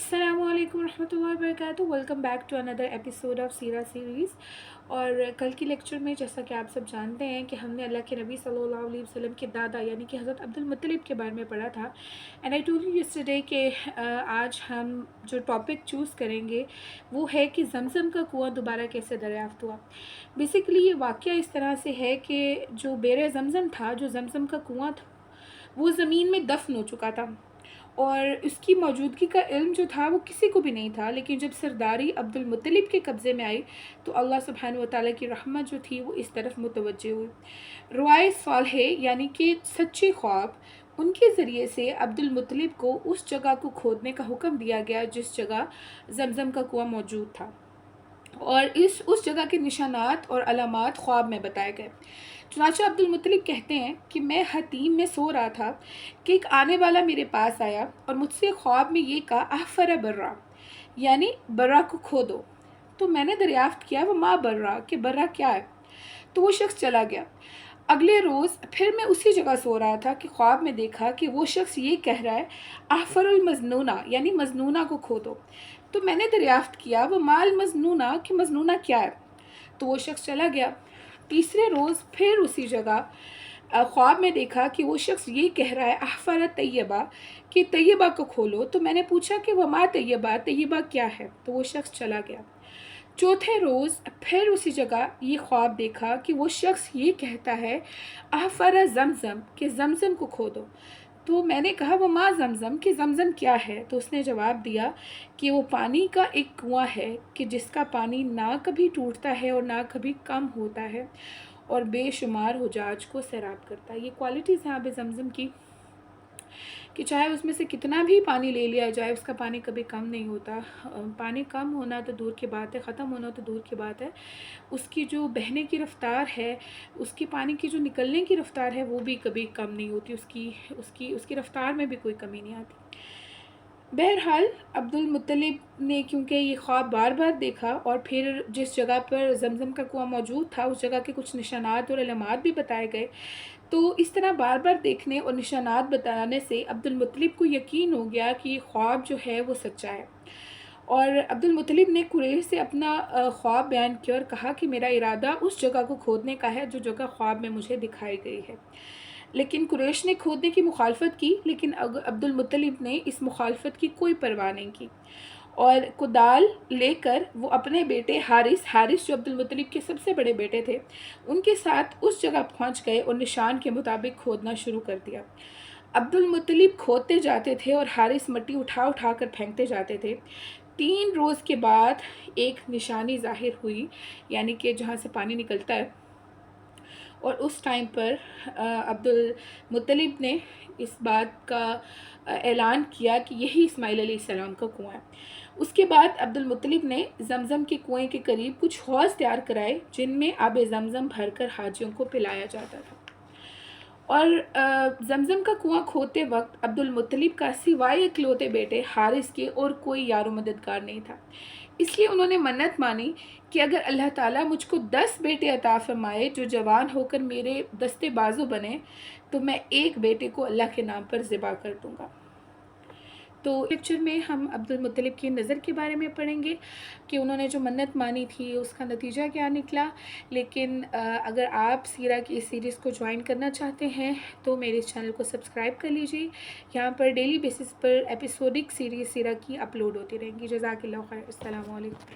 अस्सलाम वालेकुम रहमतुल्लाहि वबरकातुहू। Welcome back to another episode of सीरा सीरीज़। और कल की लेक्चर में जैसा कि आप सब जानते हैं कि हमने अल्लाह के नबी सल्लल्लाहु अलैहि वसल्लम के दादा यानी कि हज़रत अब्दुल मुत्तलिब के बारे में पढ़ा था। And I told you yesterday कि आज हम जो टॉपिक चूज़ करेंगे वो है कि जमज़म का कुआं दोबारा कैसे दरियाफ़्त हुआ। बेसिकली ये वाक़या इस तरह से है कि जो बेर ज़मज़म था, जो जमज़म का कुआं था, वो ज़मीन में दफ़न हो चुका था और उसकी मौजूदगी का इल्म जो था वो किसी को भी नहीं था। लेकिन जब सरदारी अब्दुल मुत्तलिब के कब्ज़े में आई तो अल्लाह सुब्हानहू व तआला की रहमत जो थी वो इस तरफ मुतवज्जे हुई। रुआए सालह यानी कि सच्चे ख्वाब, उनके ज़रिए से अब्दुल मुत्तलिब को उस जगह को खोदने का हुक्म दिया गया जिस जगह जमज़म का कुआं मौजूद था, और उस जगह के निशानात और अलामात ख्वाब में बताए गए। चुनांचे अब्दुल मुत्तलिब कहते हैं कि मैं हतीम में सो रहा था कि एक आने वाला मेरे पास आया और मुझसे ख्वाब में ये कहा, अहफर बर्रा, यानी बर्रा को खोदो। तो मैंने दरियाफ्त किया वो माँ बर्रा कि बर्रा क्या है। तो वो शख्स चला गया। अगले रोज़ फिर मैं उसी जगह सो रहा था कि ख्वाब में देखा कि वो शख्स ये कह रहा है, अहफरुल मजनूना, यानी मजनूना को खोदो। तो मैंने दरियाफ्त किया वो माल मजनूना कि मजनूना क्या है। तो वो शख्स चला गया। तीसरे रोज़ फिर उसी जगह ख्वाब में देखा कि वो शख्स ये कह रहा है, अहफर तैयबा, कि तैयबा को खोलो। तो मैंने पूछा कि वमा तैयबा, तैयबा क्या है। तो वो शख्स चला गया। चौथे रोज़ फिर उसी जगह ये ख्वाब देखा कि वो शख्स ये कहता है, अहफर ज़मज़म, कि ज़मज़म को खोदो। तो मैंने कहा वो माँ ज़मज़म, कि ज़मज़म क्या है। तो उसने जवाब दिया कि वो पानी का एक कुआं है कि जिसका पानी ना कभी टूटता है और ना कभी कम होता है और बेशुमार हुजाज को सैराब करता है। ये क्वालिटीज़ हैं आब ज़मज़म की कि चाहे उसमें से कितना भी पानी ले लिया जाए उसका पानी कभी कम नहीं होता। पानी कम होना तो दूर की बात है, ख़त्म होना तो दूर की बात है, उसकी जो बहने की रफ़्तार है, उसकी पानी की जो निकलने की रफ़्तार है वो भी कभी कम नहीं होती, उसकी उसकी उसकी रफ़्तार में भी कोई कमी नहीं आती। बहरहाल अब्दुल मुत्तलिब ने क्योंकि ये ख्वाब बार बार देखा और फिर जिस जगह पर जमज़म का कुआं मौजूद था उस जगह के कुछ निशानात और अलामात भी बताए गए, तो इस तरह बार बार देखने और निशानात बताने से अब्दुल मुत्तलिब को यकीन हो गया कि ये ख्वाब जो है वो सच्चा है। और अब्दुल मुत्तलिब ने कुरैश से अपना ख्वाब बयान किया और कहा कि मेरा इरादा उस जगह को खोदने का है जो जगह ख्वाब में मुझे दिखाई गई है। लेकिन कुरैश ने खोदने की मुखालफत की, लेकिन अब्दुल मुत्तलिब ने इस मुखालफत की कोई परवाह नहीं की और कुदाल लेकर वो अपने बेटे हारिस जो अब्दुल मुत्तलिब के सबसे बड़े बेटे थे, उनके साथ उस जगह पहुंच गए और निशान के मुताबिक खोदना शुरू कर दिया। अब्दुल मुत्तलिब खोदते जाते थे और हारिस मिट्टी उठा उठा कर फेंकते जाते थे। 3 रोज़ के बाद एक निशानी ज़ाहिर हुई, यानी कि जहाँ से पानी निकलता है, और उस टाइम पर अब्दुल मुत्तलिब ने इस बात का ऐलान किया कि यही इस्माइल अलैहिस्सलाम का कुआं है। उसके बाद अब्दुल मुत्तलिब ने ज़मज़म के कुएं के करीब कुछ हौज़ तैयार कराए जिनमें आब ज़मज़म भरकर हाजियों को पिलाया जाता था। और ज़मज़म का कुआं खोदते वक्त अब्दुल मुत्तलिब का सिवाय इकलौते बेटे हारिस के और कोई यारो मददगार नहीं था। इसलिए उन्होंने मन्नत मानी कि अगर अल्लाह ताला मुझको 10 बेटे अता फरमाए जो जवान होकर मेरे दस्ते बाजू बने तो मैं एक बेटे को अल्लाह के नाम पर ज़िबा कर दूँगा। तो लेक्चर में हम अब्दुल मुत्तलिब की नज़र के बारे में पढ़ेंगे कि उन्होंने जो मन्नत मानी थी उसका नतीजा क्या निकला। लेकिन अगर आप सीरा की इस सीरीज़ को ज्वाइन करना चाहते हैं तो मेरे इस चैनल को सब्सक्राइब कर लीजिए। यहाँ पर डेली बेसिस पर एपिसोडिक सीरीज़ सीरा की अपलोड होती रहेंगी। जज़ाकल्लाह खैर। अस्सलामु अलैकुम।